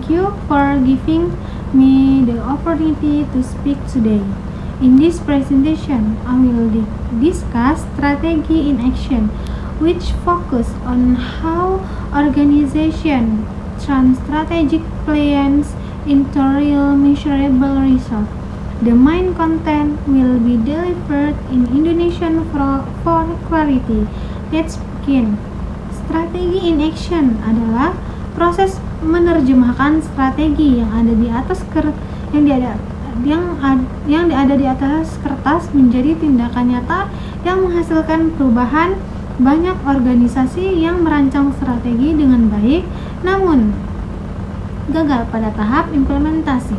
Thank you for giving me the opportunity to speak today. In this presentation, I will discuss strategy in action, which focus on how organization turn strategic plans into real measurable results. The main content will be delivered in Indonesian for clarity. Let's begin. Strategi in action adalah proses menerjemahkan strategi yang ada di atas di atas kertas menjadi tindakan nyata yang menghasilkan perubahan. Banyak organisasi yang merancang strategi dengan baik namun gagal pada tahap implementasi.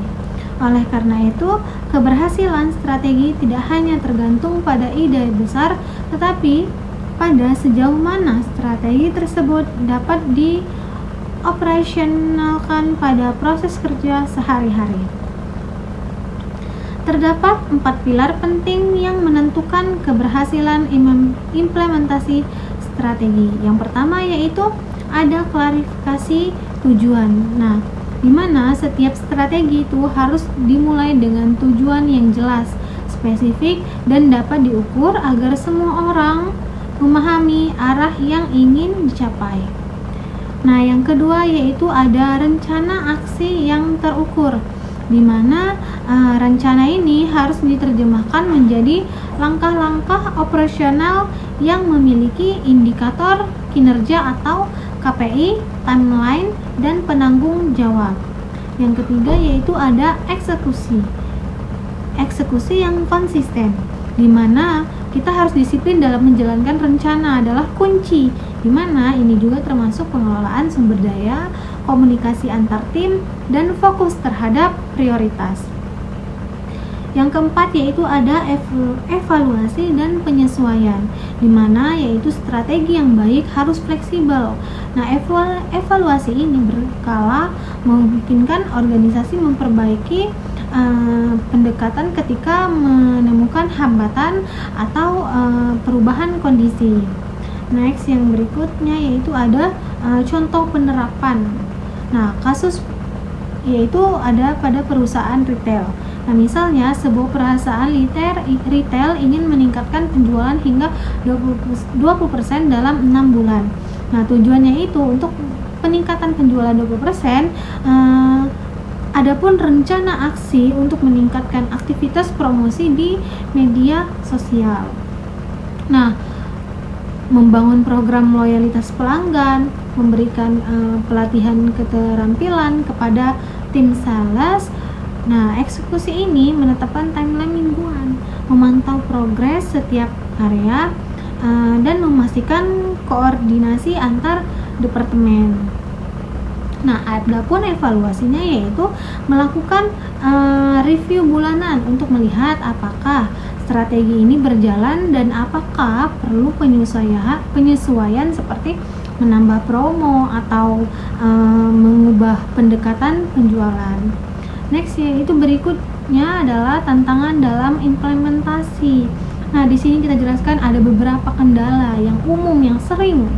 Oleh karena itu, keberhasilan strategi tidak hanya tergantung pada ide besar, tetapi pada sejauh mana strategi tersebut dapat dioperasionalkan pada proses kerja sehari-hari. Terdapat 4 pilar penting yang menentukan keberhasilan implementasi strategi. Yang pertama yaitu ada klarifikasi tujuan. Nah, di mana setiap strategi itu harus dimulai dengan tujuan yang jelas, spesifik, dan dapat diukur agar semua orang memahami arah yang ingin dicapai. Nah, yang kedua yaitu ada rencana aksi yang terukur, di mana rencana ini harus diterjemahkan menjadi langkah-langkah operasional yang memiliki indikator kinerja atau KPI, timeline, dan penanggung jawab. Yang ketiga yaitu ada eksekusi yang konsisten, di mana kita harus disiplin dalam menjalankan rencana adalah kunci, di mana ini juga termasuk pengelolaan sumber daya, komunikasi antar tim, dan fokus terhadap prioritas. Yang keempat yaitu ada evaluasi dan penyesuaian, di mana yaitu strategi yang baik harus fleksibel. Nah, evaluasi ini berkala memungkinkan organisasi memperbaiki pendekatan ketika menemukan hambatan atau perubahan kondisi. Next, yang berikutnya yaitu ada contoh penerapan. Nah, kasus yaitu ada pada perusahaan retail. Nah, misalnya sebuah perusahaan retail ingin meningkatkan penjualan hingga 20% dalam 6 bulan. Nah, tujuannya itu untuk peningkatan penjualan 20%. Adapun rencana aksi untuk meningkatkan aktivitas promosi di media sosial. Nah, membangun program loyalitas pelanggan, memberikan pelatihan keterampilan kepada tim sales. Nah, eksekusi ini menetapkan timeline mingguan, memantau progres setiap area, dan memastikan koordinasi antar departemen. Nah, adapun evaluasinya yaitu melakukan review bulanan untuk melihat apakah strategi ini berjalan dan apakah perlu penyesuaian seperti menambah promo atau mengubah pendekatan penjualan. Next yaitu berikutnya adalah tantangan dalam implementasi. Nah, di sini kita jelaskan ada beberapa kendala yang umum yang sering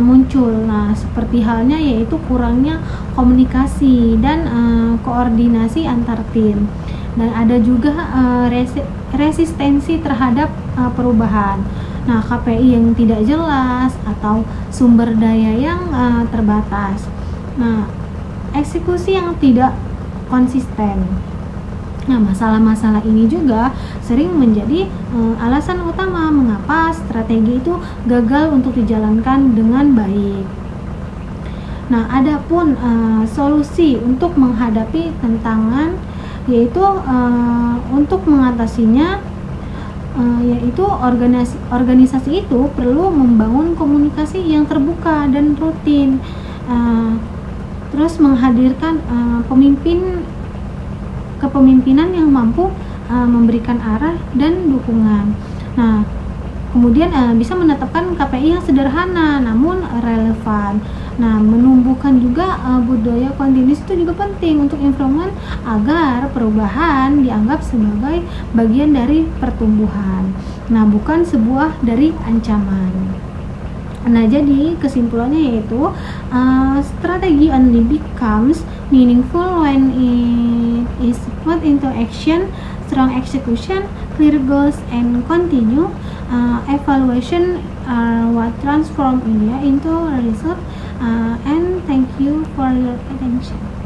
muncul. Nah, seperti halnya yaitu kurangnya komunikasi dan koordinasi antar tim. Dan ada juga resistensi terhadap perubahan. Nah, KPI yang tidak jelas atau sumber daya yang terbatas. Nah, eksekusi yang tidak konsisten. Nah, masalah-masalah ini juga sering menjadi alasan utama mengapa strategi itu gagal untuk dijalankan dengan baik. Nah, adapun solusi untuk menghadapi tantangan yaitu untuk mengatasinya yaitu organisasi itu perlu membangun komunikasi yang terbuka dan rutin, terus menghadirkan kepemimpinan yang mampu memberikan arah dan dukungan. Nah, kemudian bisa menetapkan KPI yang sederhana namun relevan. Nah, menumbuhkan juga budaya kontinus itu juga penting untuk improvement agar perubahan dianggap sebagai bagian dari pertumbuhan. Nah, bukan sebuah dari ancaman. Nah, jadi kesimpulannya yaitu strategi only becomes meaningful when it is put into action. Strong execution, clear goals, and continue evaluation are what transform idea into a result. And thank you for your attention.